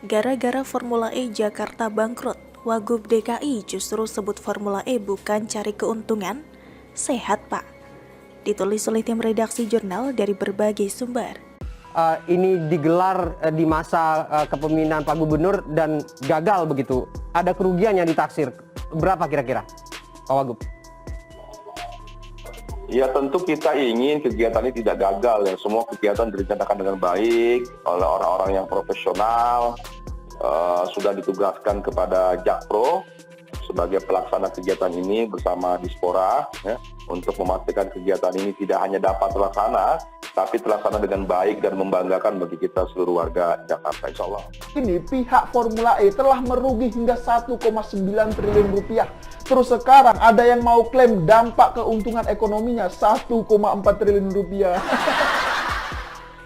Gara-gara Formula E Jakarta bangkrut, Wagub DKI justru sebut Formula E bukan cari keuntungan? Sehat, Pak. Ditulis oleh tim redaksi jurnal dari berbagai sumber. Ini digelar di masa kepemimpinan Pak Gubernur dan gagal begitu. Ada kerugian yang ditaksir. Berapa kira-kira, Pak Wagub? Ya tentu kita ingin kegiatan ini tidak gagal ya. Semua kegiatan direncanakan dengan baik oleh orang-orang yang profesional. Sudah ditugaskan kepada Jakpro sebagai pelaksana kegiatan ini bersama Dispora ya, untuk memastikan kegiatan ini tidak hanya dapat terlaksana, tapi terlaksana dengan baik dan membanggakan bagi kita seluruh warga Jakarta, insya Allah. Ini pihak Formula E telah merugi hingga 1,9 triliun rupiah. Terus sekarang ada yang mau klaim dampak keuntungan ekonominya 1,4 triliun rupiah.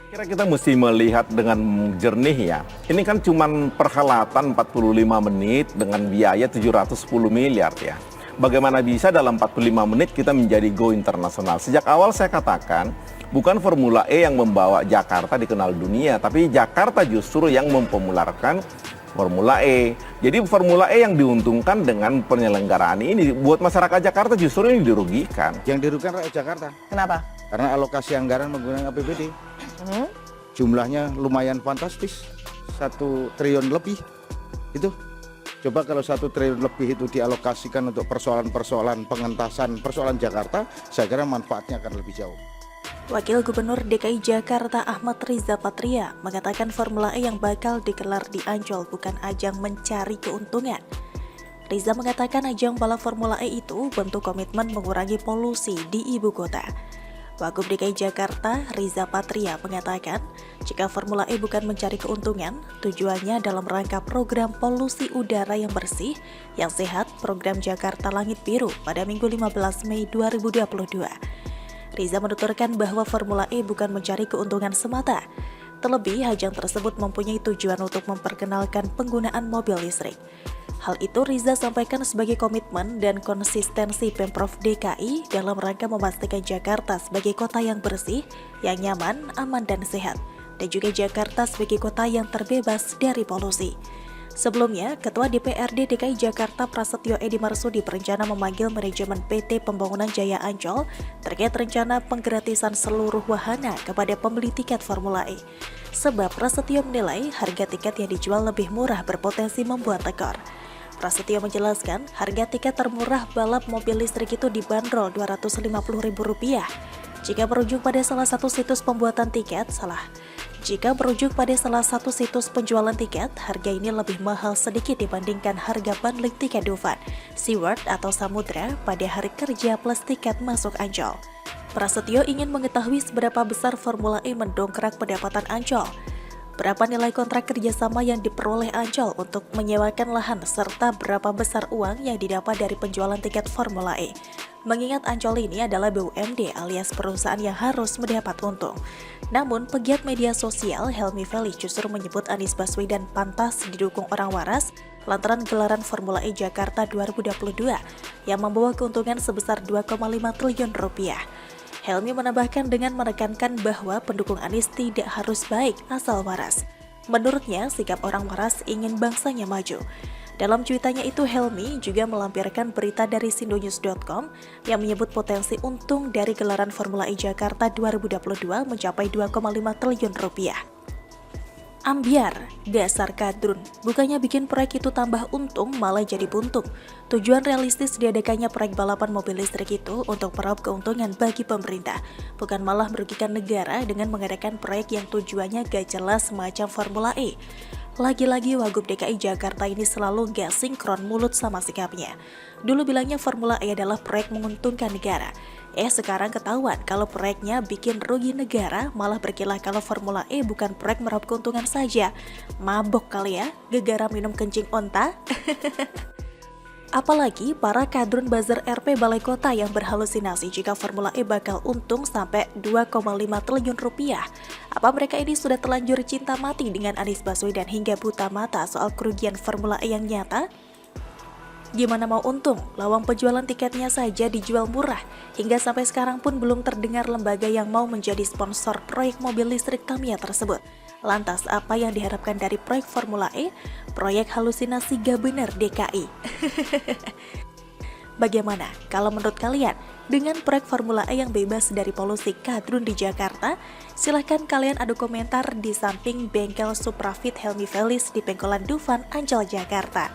Kira kita mesti melihat dengan jernih ya. Ini kan cuma perhelatan 45 menit dengan biaya 710 miliar ya. Bagaimana bisa dalam 45 menit kita menjadi go internasional? Sejak awal saya katakan, bukan Formula E yang membawa Jakarta dikenal dunia, tapi Jakarta justru yang mempopulerkan Formula E. Jadi Formula E yang diuntungkan dengan penyelenggaraan ini, buat masyarakat Jakarta justru ini dirugikan. Yang dirugikan rakyat Jakarta. Kenapa? Karena alokasi anggaran menggunakan APBD. Jumlahnya lumayan fantastis, 1 triliun lebih. Itu coba kalau 1 triliun lebih itu dialokasikan untuk persoalan-persoalan pengentasan persoalan Jakarta, saya kira manfaatnya akan lebih jauh. Wakil Gubernur DKI Jakarta Ahmad Riza Patria mengatakan Formula E yang bakal digelar di Ancol bukan ajang mencari keuntungan. Riza mengatakan ajang balap Formula E itu bentuk komitmen mengurangi polusi di ibu kota. Wagub DKI Jakarta Riza Patria mengatakan jika Formula E bukan mencari keuntungan, tujuannya dalam rangka program polusi udara yang bersih, yang sehat, program Jakarta Langit Biru pada Minggu 15 Mei 2022. Riza menuturkan bahwa Formula E bukan mencari keuntungan semata. Terlebih, ajang tersebut mempunyai tujuan untuk memperkenalkan penggunaan mobil listrik. Hal itu Riza sampaikan sebagai komitmen dan konsistensi Pemprov DKI dalam rangka memastikan Jakarta sebagai kota yang bersih, yang nyaman, aman, dan sehat, dan juga Jakarta sebagai kota yang terbebas dari polusi. Sebelumnya, Ketua DPRD DKI Jakarta Prasetyo Edi Marsudi berencana memanggil manajemen PT Pembangunan Jaya Ancol terkait rencana penggratisan seluruh wahana kepada pembeli tiket Formula E. Sebab Prasetyo menilai harga tiket yang dijual lebih murah berpotensi membuat tekor. Prasetyo menjelaskan harga tiket termurah balap mobil listrik itu dibanderol Rp250.000. Jika merujuk pada salah satu situs penjualan tiket, harga ini lebih mahal sedikit dibandingkan harga bundling tiket Dufan, SeaWorld atau Samudra pada hari kerja plus tiket masuk Ancol. Prasetyo ingin mengetahui seberapa besar Formula E mendongkrak pendapatan Ancol, berapa nilai kontrak kerjasama yang diperoleh Ancol untuk menyewakan lahan, serta berapa besar uang yang didapat dari penjualan tiket Formula E. Mengingat Ancol ini adalah BUMD alias perusahaan yang harus mendapat untung. Namun, pegiat media sosial Helmi Feli justru menyebut Anies Baswedan pantas didukung orang waras lantaran gelaran Formula E Jakarta 2022 yang membawa keuntungan sebesar 2,5 triliun rupiah. Helmi menambahkan dengan menekankan bahwa pendukung Anies tidak harus baik asal waras. Menurutnya, sikap orang waras ingin bangsanya maju. Dalam cuitannya itu, Helmi juga melampirkan berita dari sindonews.com yang menyebut potensi untung dari gelaran Formula E Jakarta 2022 mencapai 2,5 triliun rupiah. Ambiar, dasar kadrun, bukannya bikin proyek itu tambah untung malah jadi buntung. Tujuan realistis diadakannya proyek balapan mobil listrik itu untuk meraup keuntungan bagi pemerintah, bukan malah merugikan negara dengan mengadakan proyek yang tujuannya gak jelas semacam Formula E. Lagi-lagi Wagub DKI Jakarta ini selalu gak sinkron mulut sama sikapnya. Dulu bilangnya Formula E adalah proyek menguntungkan negara. Sekarang ketahuan kalau proyeknya bikin rugi negara, malah berkilah kalau Formula E bukan proyek meraup keuntungan saja. Mabok kali ya, gegara minum kencing onta. Apalagi para kadrun buzzer RP Balai Kota yang berhalusinasi jika Formula E bakal untung sampai 2,5 triliun rupiah. Apa mereka ini sudah terlanjur cinta mati dengan Anies Baswedan hingga buta mata soal kerugian Formula E yang nyata? Gimana mau untung? Lawang penjualan tiketnya saja dijual murah. Hingga sampai sekarang pun belum terdengar lembaga yang mau menjadi sponsor proyek mobil listrik Tamiya tersebut. Lantas, apa yang diharapkan dari proyek Formula E? Proyek halusinasi gak bener DKI. Bagaimana kalau menurut kalian dengan proyek Formula E yang bebas dari polusi kadrun di Jakarta? Silahkan kalian adu komentar di samping bengkel Suprafit Helmi Felis di Pengkolan Dufan, Ancol, Jakarta.